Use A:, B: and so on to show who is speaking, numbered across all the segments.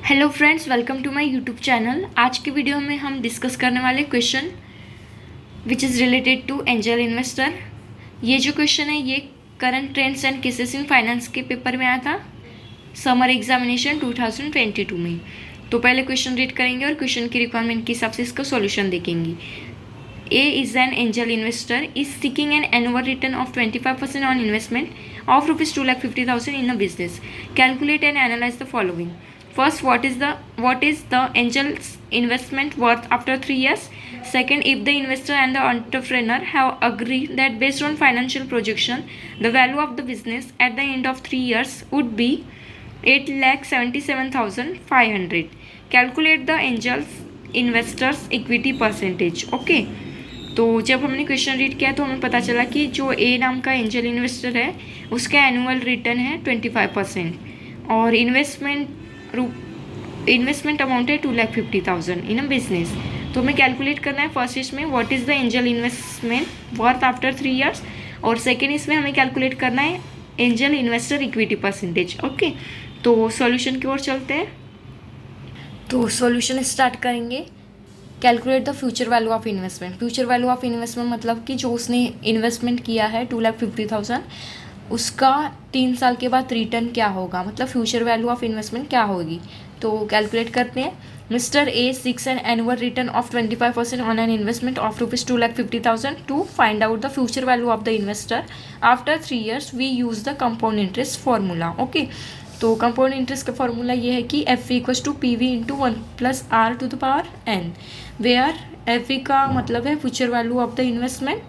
A: Hello friends, welcome to my YouTube channel. आज की video में हम डिस्कस करने वाले question which is related to angel investor. ये जो क्वेश्चन है ये current trends and cases in finance के पेपर में आया था समर एग्जामिनेशन 2022 में। तो पहले क्वेश्चन रीड करेंगे और क्वेश्चन की रिक्वायरमेंट के हिसाब से इसका सॉल्यूशन देखेंगे। A is an angel investor is seeking an annual return of 25% on investment of rupees 2,50,000 in a business. Calculate and analyze the following. First, what is the angel's investment worth after 3 years? Second, if the investor and the entrepreneur have agreed that based on financial projection, the value of the business at the end of 3 years would be 8,77,500. Calculate the angel's investors equity percentage. Okay. तो जब हमने question read किया तो हमें पता चला कि जो ए नाम का एंजल इन्वेस्टर है उसका एनुअल रिटर्न है 25% और इन्वेस्टमेंट अमाउंट है 2,50,000 इन अ बिजनेस। तो हमें कैलकुलेट करना है फर्स्ट इसमें what is the angel investment worth after 3 years और सेकेंड इसमें हमें कैलकुलेट करना है angel investor equity percentage. Okay, तो सॉल्यूशन की ओर चलते हैं। तो सॉल्यूशन स्टार्ट करेंगे। Calculate the future value of investment. Future value of investment मतलब कि जो उसने इन्वेस्टमेंट किया है 2,50,000 उसका 3 साल के बाद रिटर्न क्या होगा, मतलब फ्यूचर वैल्यू ऑफ इन्वेस्टमेंट क्या होगी। तो कैलकुलेट करते हैं। Mister A seeks an annual return of 25% on an investment of rupees 2,50,000 to find out the future value of the investor after 3 years we use the compound interest formula. Okay, तो compound interest का formula ये है कि F equals to P V into 1+r⁴n, where F का मतलब है future value of the investment,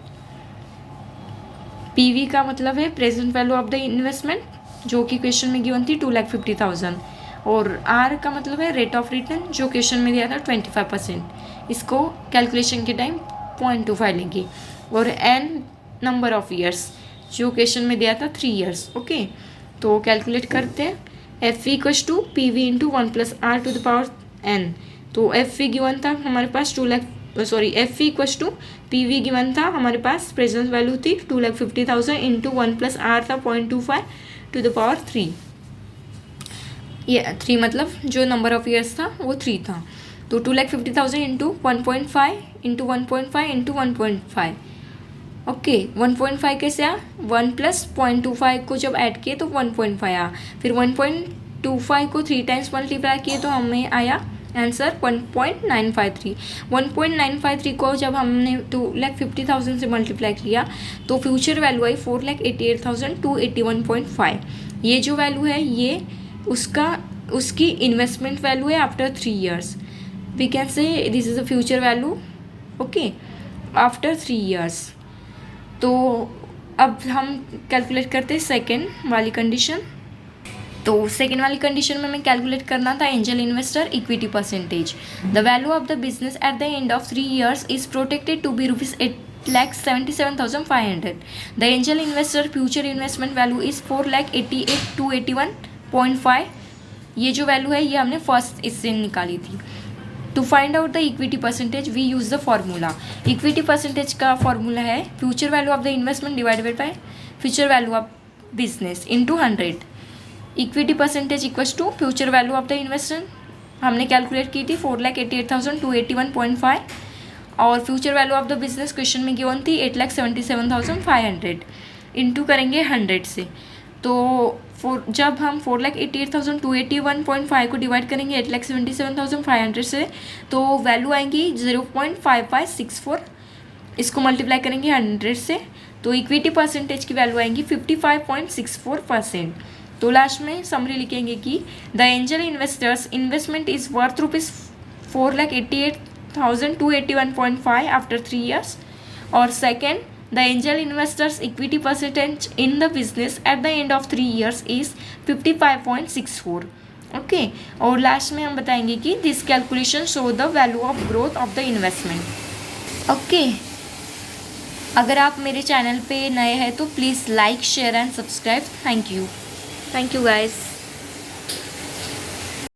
A: P V का मतलब है present value of the investment जो कि क्वेश्चन में गिवन थी 2,50,000 और आर का मतलब है रेट ऑफ रिटर्न जो क्वेश्चन में दिया था 25%। इसको कैलकुलेशन के टाइम 0.25 लेंगे और एन नंबर ऑफ ईयर्स जो क्वेश्चन में दिया था 3 years। ओके, तो कैलकुलेट करते हैं। F equals to P V into 1+r⁴n। तो एफ वी गिवन था हमारे पास F equals to P V given था हमारे पास प्रेजेंट वैल्यू थी 2,50,000 इंटू 1+r था 0.25 ये 3 मतलब जो नंबर ऑफ ईयर्स था वो 3 था। तो 2,50,000 इंटू 1.5 इंटू 1.5 इंटू 1.5। ओके, 1.5 कैसे आया, 1 + 0.25 को जब ऐड किए तो 1.5 आया, फिर 1.25 को 3 times मल्टीप्लाई किए तो हमें आया आंसर 1.953। 1.953 को जब हमने 2,50,000 से मल्टीप्लाई किया तो फ्यूचर वैल्यू आई 4,88,281.5। ये जो वैल्यू है ये उसकी इन्वेस्टमेंट वैल्यू है after 3 years। We can say this is a future value okay after 3 years। तो अब हम कैलकुलेट करते हैं सेकेंड वाली कंडीशन। तो सेकेंड वाली कंडीशन में हमें कैलकुलेट करना था angel investor equity percentage. The value of the business at the end of 3 years is protected to be rupees 8,77,500। The angel investor future investment value is 4,88,281.5। ये जो value है ये हमने फर्स्ट इससे निकाली थी। To find out the equity percentage we use the formula. Equity percentage का formula है future value of the investment divided by future value of business into 100। Equity percentage equals to future value of the investment हमने calculate की थी 4,88,281.5 और future value of the business question में given थी 8,77,500 into करेंगे 100 से। तो जब हम 4,88,281.5 को डिवाइड करेंगे 8,77,500 से तो वैल्यू आएंगी 0.5564। इसको मल्टीप्लाई करेंगे 100 से तो इक्विटी परसेंटेज की वैल्यू आएंगी 55.64%। तो लास्ट में समरी लिखेंगे कि the angel investors investment is worth rupees 4,88,281.5 after 3 years और second The angel investors equity percentage in the business at the end of 3 years is 55.64। Okay, और लास्ट में हम बताएंगे कि this calculation show the value of growth of the investment. Okay, अगर आप मेरे channel पे नए हैं तो please like share and subscribe. Thank you guys.